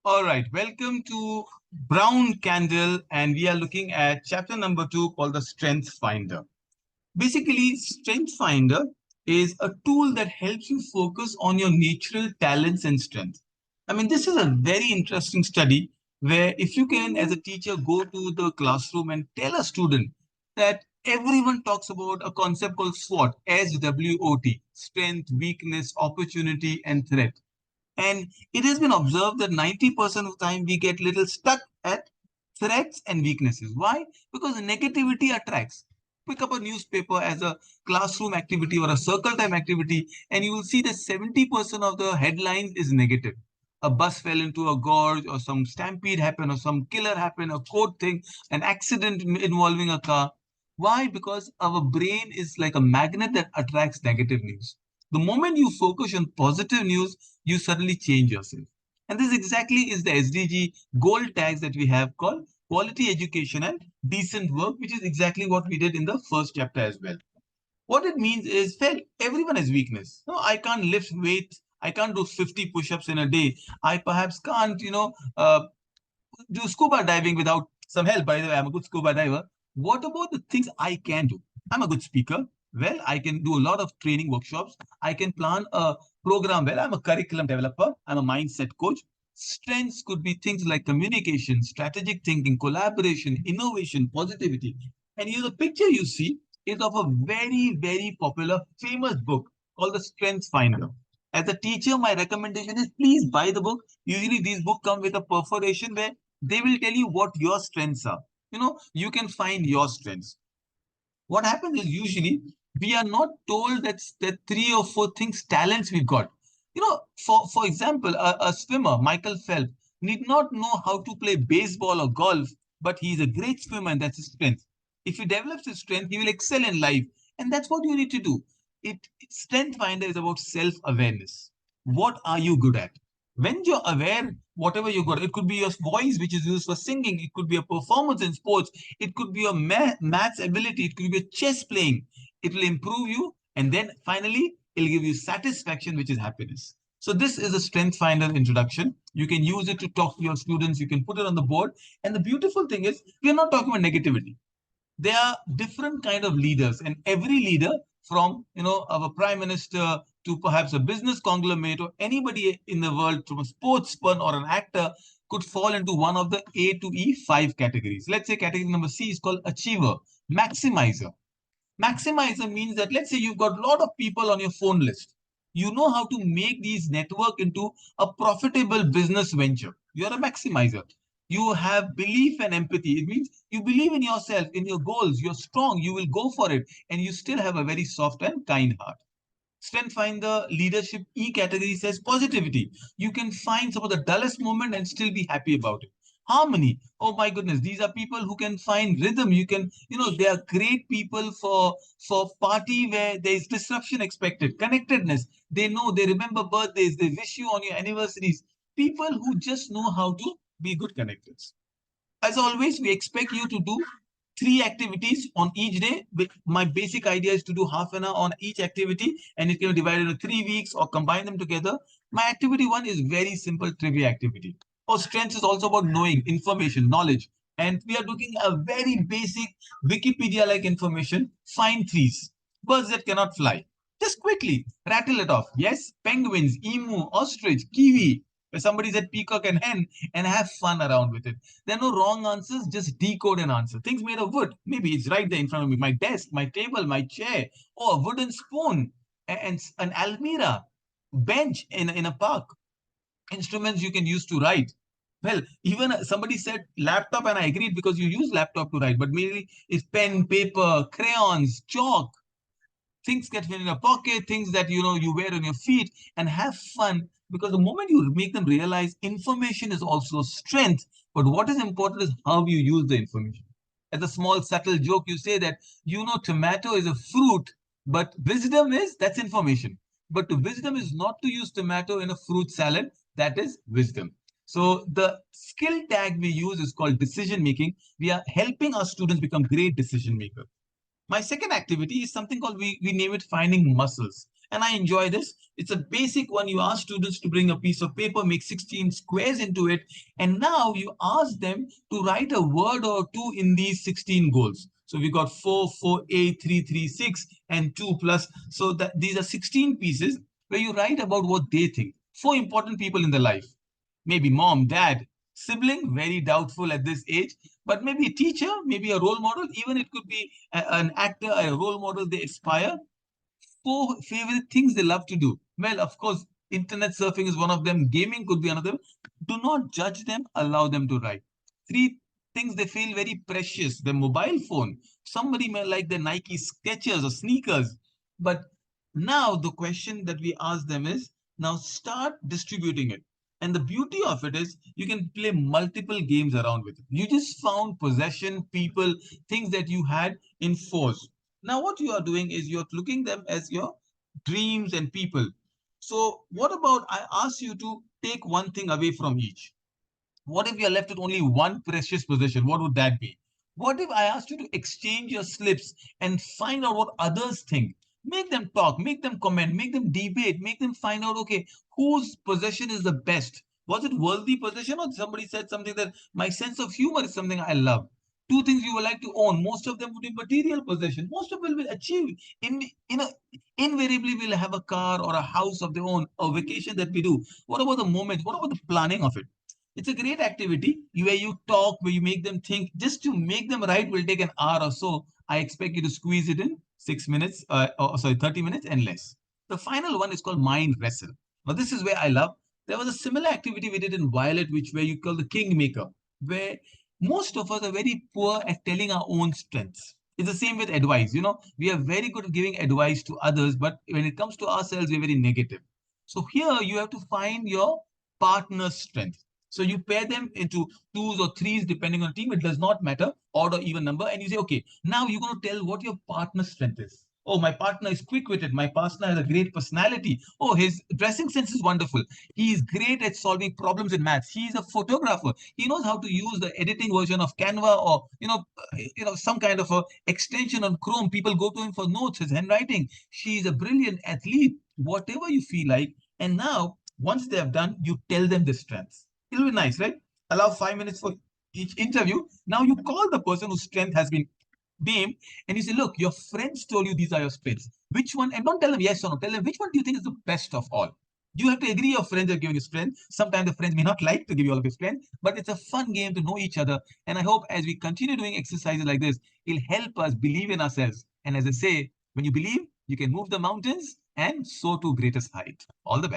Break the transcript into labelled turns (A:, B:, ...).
A: All right, welcome to Brown Candle, and we are looking at chapter number 2 called the Strength Finder. Basically, Strength Finder is a tool that helps you focus on your natural talents and strengths. I mean, this is a very interesting study where if you can, as a teacher, go to the classroom and tell a student that everyone talks about a concept called SWOT, SWOT, strength, weakness, opportunity, and threat. And it has been observed that 90% of the time we get little stuck at threats and weaknesses. Why? Because negativity attracts. Pick up a newspaper as a classroom activity or a circle time activity, and you will see that 70% of the headlines is negative. A bus fell into a gorge, or some stampede happened, or some killer happened, a code thing, an accident involving a car. Why? Because our brain is like a magnet that attracts negative news. The moment you focus on positive news, you suddenly change yourself. And this exactly is the SDG goal tags that we have called quality education and decent work, which is exactly what we did in the first chapter as well. What it means is, well, everyone has weakness. No, I can't lift weight. I can't do 50 push-ups in a day. I perhaps can't, do scuba diving without some help. By the way, I'm a good scuba diver. What about the things I can do? I'm a good speaker. Well, I can do a lot of training workshops. I can plan a program. Well, I'm a curriculum developer. I'm a mindset coach. Strengths could be things like communication, strategic thinking, collaboration, innovation, positivity. And here the picture you see is of a very, very popular, famous book called The Strength Finder. As a teacher, my recommendation is please buy the book. Usually, these books come with a perforation where they will tell you what your strengths are. You can find your strengths. What happens is usually we are not told that three or four things, talents we've got. For example, a swimmer, Michael Phelps, need not know how to play baseball or golf, but he's a great swimmer and that's his strength. If he develops his strength, he will excel in life. And that's what you need to do. Strength Finder is about self-awareness. What are you good at? When you're aware, whatever you got, it could be your voice, which is used for singing, it could be a performance in sports, it could be your maths ability, it could be a chess playing. It will improve you, and then finally, it'll give you satisfaction, which is happiness. So this is a Strength Finder introduction. You can use it to talk to your students. You can put it on the board. And the beautiful thing is, we are not talking about negativity. There are different kind of leaders, and every leader, from our prime minister to perhaps a business conglomerate or anybody in the world, from a sportsman or an actor, could fall into one of the A to E5 categories. Let's say category number C is called achiever, maximizer. Maximizer means that, let's say you've got a lot of people on your phone list. You know how to make these network into a profitable business venture. You're a maximizer. You have belief and empathy. It means you believe in yourself, in your goals. You're strong. You will go for it. And you still have a very soft and kind heart. Strength Finder leadership E category says positivity. You can find some of the dullest moment and still be happy about it. Harmony. Oh my goodness, these are people who can find rhythm. They are great people for party where there is disruption expected. Connectedness. They know, they remember birthdays, they wish you on your anniversaries. People who just know how to be good connectors. As always, we expect you to do 3 activities on each day. My basic idea is to do half an hour on each activity, and it can be divided into 3 weeks or combine them together. My activity 1 is very simple trivia activity. Our strength is also about knowing information, knowledge. And we are looking at a very basic Wikipedia-like information. Find threes. Birds that cannot fly. Just quickly rattle it off. Yes, penguins, emu, ostrich, kiwi. Where somebody said peacock and hen, and have fun around with it. There are no wrong answers, just decode an answer. Things made of wood. Maybe it's right there in front of me. My desk, my table, my chair, or a wooden spoon, and an almirah, bench in a park. Instruments you can use to write. Well, even somebody said laptop, and I agreed because you use laptop to write, but mainly it's pen, paper, crayons, chalk. Things get fit in your pocket, things that you wear on your feet, and have fun, because the moment you make them realize information is also strength, but what is important is how you use the information. As a small subtle joke, you say that tomato is a fruit, but wisdom is, that's information. But wisdom is not to use tomato in a fruit salad. That is wisdom. So the skill tag we use is called decision making. We are helping our students become great decision makers. My second activity is something called, we name it finding muscles. And I enjoy this. It's a basic one. You ask students to bring a piece of paper, make 16 squares into it. And now you ask them to write a word or two in these 16 goals. So we got 4, 4, 8, 3, 3, 6, and 2 plus. So that these are 16 pieces where you write about what they think. 4 important people in their life. Maybe mom, dad, sibling, very doubtful at this age, but maybe a teacher, maybe a role model, even it could be an actor, a role model they aspire. 4 favorite things they love to do. Well, of course, internet surfing is one of them. Gaming could be another. Do not judge them. Allow them to write. 3 things they feel very precious. Their mobile phone. Somebody may like their Nike Skechers or sneakers. But now the question that we ask them is, now start distributing it. And the beauty of it is you can play multiple games around with it. You just found possession, people, things that you had in force. Now, what you are doing is you're looking them as your dreams and people. So what about I ask you to take one thing away from each? What if you're left with only one precious possession? What would that be? What if I asked you to exchange your slips and find out what others think? Make them talk, make them comment, make them debate, make them find out, okay, whose possession is the best? Was it worldly possession or somebody said something that my sense of humor is something I love? 2 things you would like to own. Most of them would be material possession. Most of them will achieve. Invariably, we'll have a car or a house of their own, a vacation that we do. What about the moment? What about the planning of it? It's a great activity where you talk, where you make them think. Just to make them right will take an hour or so. I expect you to squeeze it in 6 minutes, or sorry, 30 minutes and less. The final one is called mind wrestle. Now, this is where I love. There was a similar activity we did in Violet, which where you call the kingmaker, where most of us are very poor at telling our own strengths. It's the same with advice. We are very good at giving advice to others, but when it comes to ourselves, we're very negative. So here you have to find your partner's strength. So you pair them into twos or threes, depending on team. It does not matter, odd or even number. And you say, okay, now you're going to tell what your partner's strength is. Oh, my partner is quick-witted. My partner has a great personality. Oh, his dressing sense is wonderful. He is great at solving problems in maths. He is a photographer. He knows how to use the editing version of Canva or some kind of a extension on Chrome. People go to him for notes. His handwriting. She is a brilliant athlete. Whatever you feel like. And now, once they have done, you tell them the strengths. It'll be nice, right? Allow 5 minutes for each interview. Now you call the person whose strength has been deemed and you say, look, your friends told you these are your strengths. Which one? And don't tell them yes or no. Tell them which one do you think is the best of all. You have to agree your friends are giving you strength. Sometimes the friends may not like to give you all of your strength, but it's a fun game to know each other. And I hope as we continue doing exercises like this, it'll help us believe in ourselves. And as I say, when you believe, you can move the mountains and soar to greatest height. All the best.